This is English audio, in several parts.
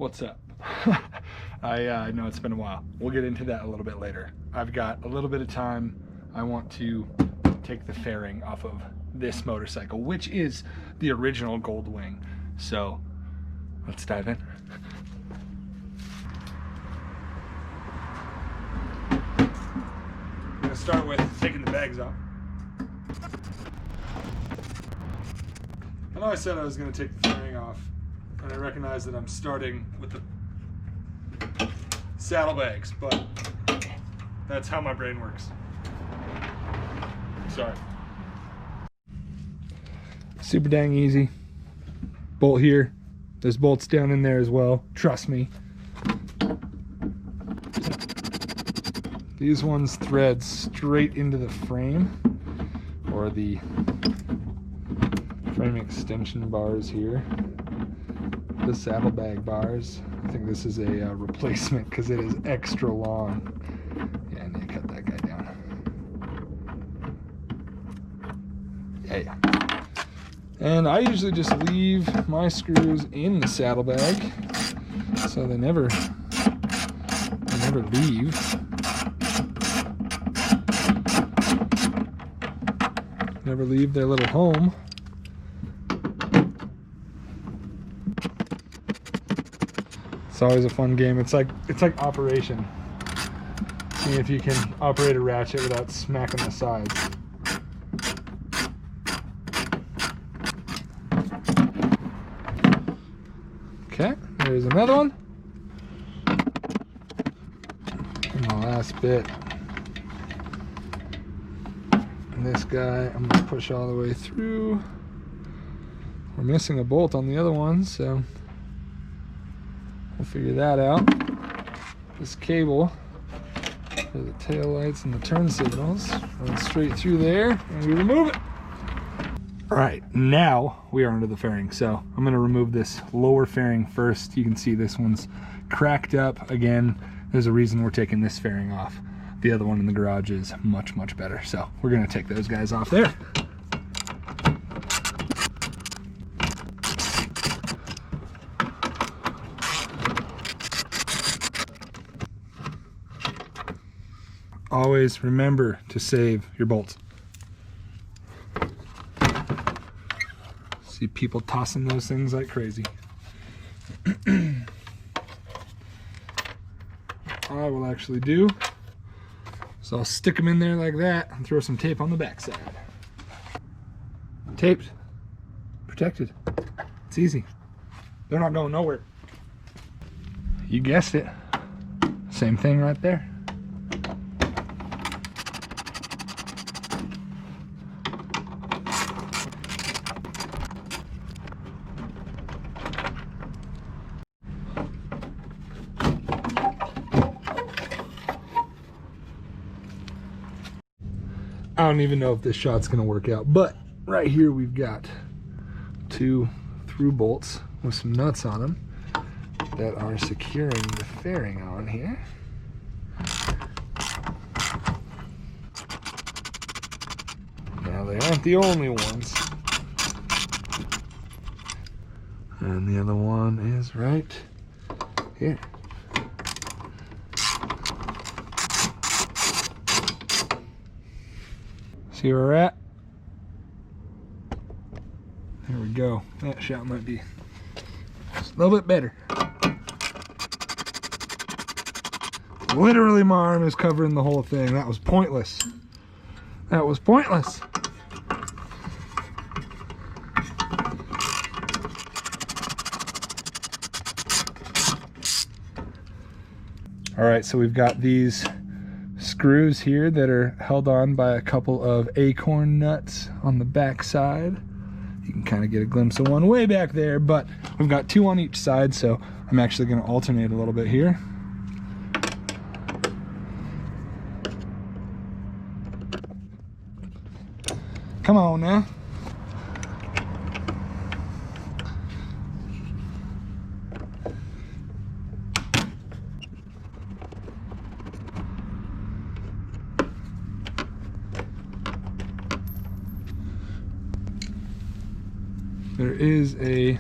What's up? I know it's been a while. We'll get into that a little bit later. I've got a little bit of time. I want to take the fairing off of this motorcycle, which is the original GoldWing. So let's dive in. I'm gonna start with taking the bags off. I know I said I was gonna take the fairing off, and I recognize that I'm starting with the saddlebags, but that's how my brain works. Sorry. Super dang easy. Bolt here. There's bolts down in there as well. Trust me. These ones thread straight into the frame, or the frame extension bars here. The saddlebag bars. I think this is a replacement because it is extra long. Yeah, I need to cut that guy down. Yeah. And I usually just leave my screws in the saddlebag so they never leave. Never leave their little home. It's always a fun game. It's like Operation. See if you can operate a ratchet without smacking the sides. Okay, there's another one. And the last bit. And this guy, I'm going to push all the way through. We're missing a bolt on the other one, so we'll figure that out. This cable for the tail lights and the turn signals runs straight through there, and we remove it. All right, now we are under the fairing. So I'm going to remove this lower fairing first. You can see this one's cracked up. Again, there's a reason we're taking this fairing off. The other one in the garage is much, much better. So we're going to take those guys off there. Always remember to save your bolts. See people tossing those things like crazy. I will actually do so. I'll stick them in there like that and throw some tape on the backside. Taped, protected. It's easy. They're not going nowhere. You guessed it. Same thing right there. I don't even know if this shot's gonna work out, but right here we've got 2 through bolts with some nuts on them that are securing the fairing on here. Now they aren't the only ones. And the other one is right here. See where we're at? There we go. That shot might be just a little bit better. Literally my arm is covering the whole thing. That was pointless. That was pointless. All right, so we've got these screws here that are held on by a couple of acorn nuts on the back side. You can kind of get a glimpse of one way back there, but we've got 2 on each side, so I'm actually going to alternate a little bit here. Come on now. There is a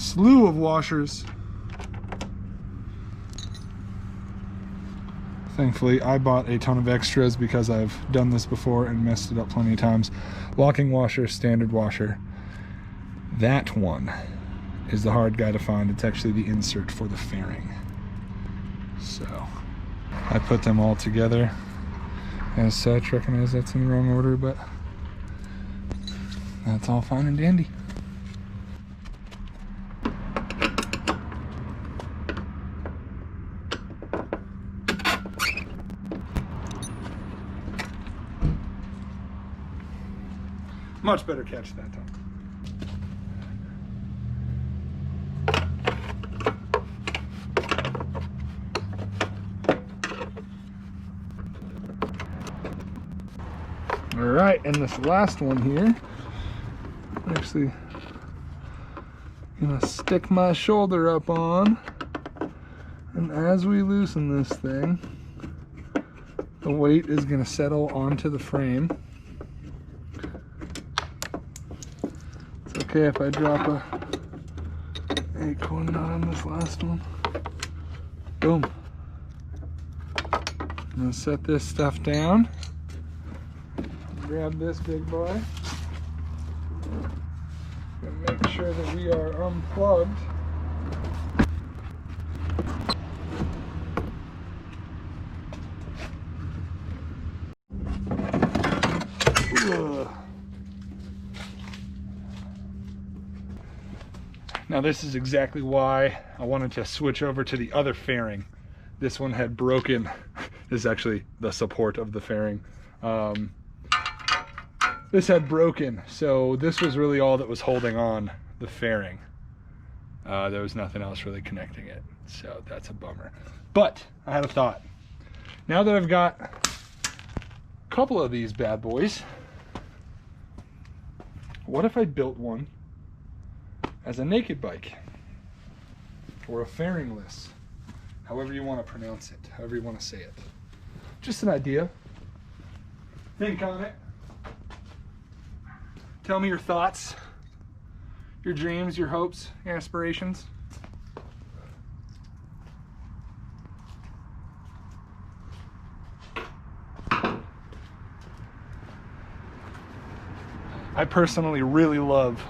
slew of washers. Thankfully, I bought a ton of extras because I've done this before and messed it up plenty of times. Locking washer, standard washer. That one is the hard guy to find. It's actually the insert for the fairing. So I put them all together as such. Recognize that's in the wrong order, but that's all fine and dandy. Much better catch that time. All right, and this last one here, I'm actually gonna stick my shoulder up on, and as we loosen this thing, the weight is gonna settle onto the frame. It's okay if I drop a 8-cord knot on this last one. Boom. I'm gonna set this stuff down. Grab this big boy. And make sure that we are unplugged. Ugh. Now this is exactly why I wanted to switch over to the other fairing. This one had broken. This is actually the support of the fairing. This had broken, so this was really all that was holding on the fairing. There was nothing else really connecting it, so that's a bummer. But I had a thought. Now that I've got a couple of these bad boys, what if I built one as a naked bike? Or a fairingless, however you want to pronounce it, however you want to say it. Just an idea. Think on it. Tell me your thoughts, your dreams, your hopes, your aspirations. I personally really love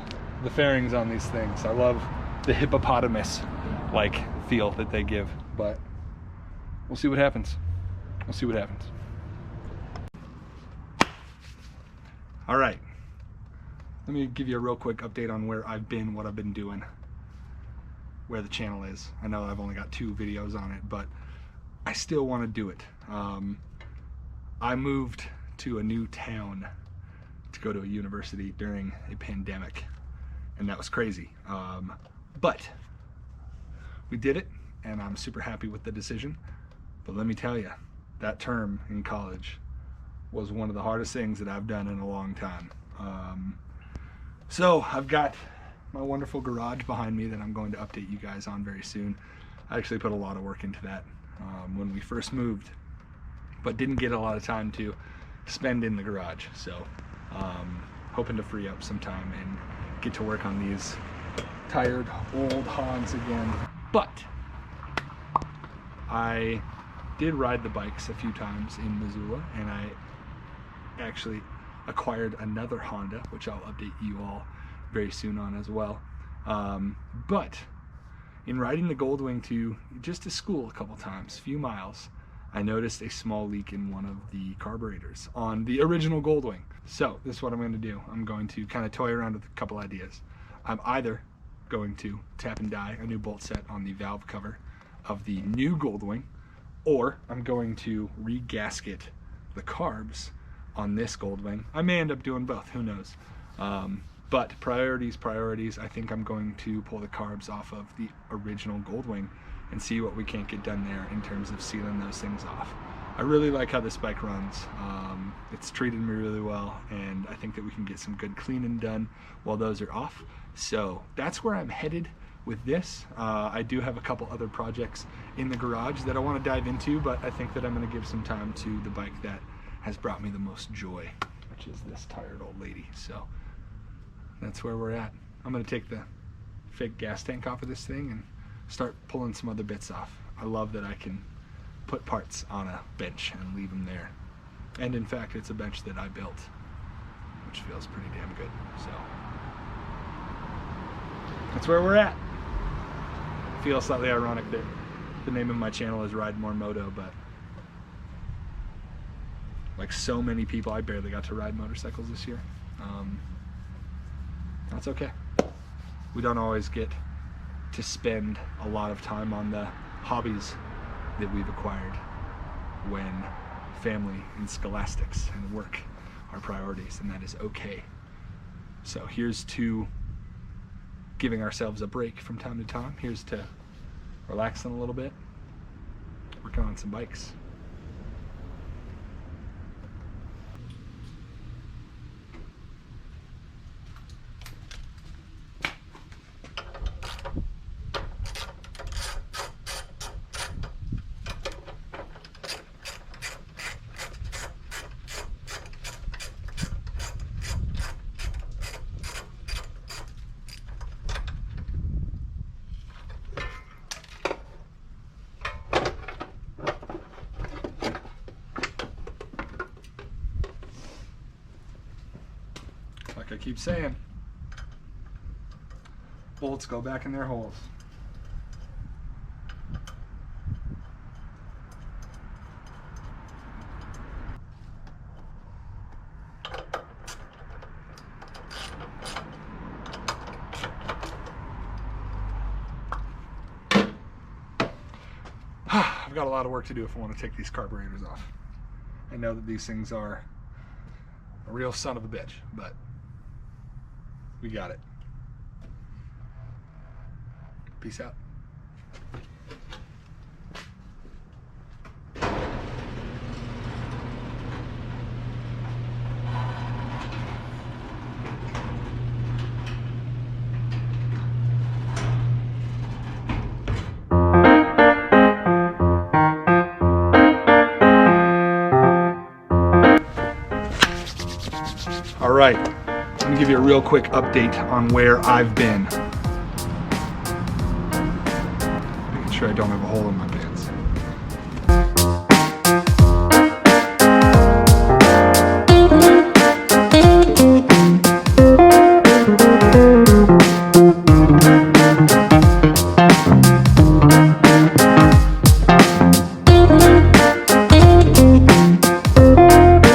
the fairings on these things. I love the hippopotamus-like feel that they give, but we'll see what happens. We'll see what happens. All right. Let me give you a real quick update on where I've been, what I've been doing, where the channel is. I know I've only got 2 videos on it, but I still want to do it. I moved to a new town to go to a university during a pandemic, and that was crazy. But we did it, and I'm super happy with the decision. But let me tell you, that term in college was one of the hardest things that I've done in a long time. So I've got my wonderful garage behind me that I'm going to update you guys on very soon. I actually put a lot of work into that when we first moved, but didn't get a lot of time to spend in the garage. So hoping to free up some time and get to work on these tired old hogs again. But I did ride the bikes a few times in Missoula, and I actually acquired another Honda, which I'll update you all very soon on as well. But in riding the GoldWing to school a couple times, a few miles, I noticed a small leak in one of the carburetors on the original GoldWing. So this is what I'm going to do. I'm going to kind of toy around with a couple ideas. I'm either going to tap and die a new bolt set on the valve cover of the new GoldWing, or I'm going to re-gasket the carbs on this GoldWing. I may end up doing both, who knows. But priorities. I think I'm going to pull the carbs off of the original GoldWing and see what we can't get done there in terms of sealing those things off. I really like how this bike runs. It's treated me really well, and I think that we can get some good cleaning done while those are off. So that's where I'm headed with this. I do have a couple other projects in the garage that I want to dive into, but I think that I'm going to give some time to the bike that has brought me the most joy, which is this tired old lady. So that's where we're at. I'm going to take the fake gas tank off of this thing and start pulling some other bits off. I love that I can put parts on a bench and leave them there. And in fact, it's a bench that I built, which feels pretty damn good. So that's where we're at. I feel slightly ironic that the name of my channel is Ride More Moto, but like so many people, I barely got to ride motorcycles this year. That's okay. We don't always get to spend a lot of time on the hobbies that we've acquired when family and scholastics and work are priorities, and that is okay. So here's to giving ourselves a break from time to time. Here's to relaxing a little bit, working on some bikes. Like I keep saying, bolts go back in their holes. I've got a lot of work to do if I want to take these carburetors off. I know that these things are a real son of a bitch, but we got it. Peace out. All right, let me give you a real quick update on where I've been. Making sure I don't have a hole in my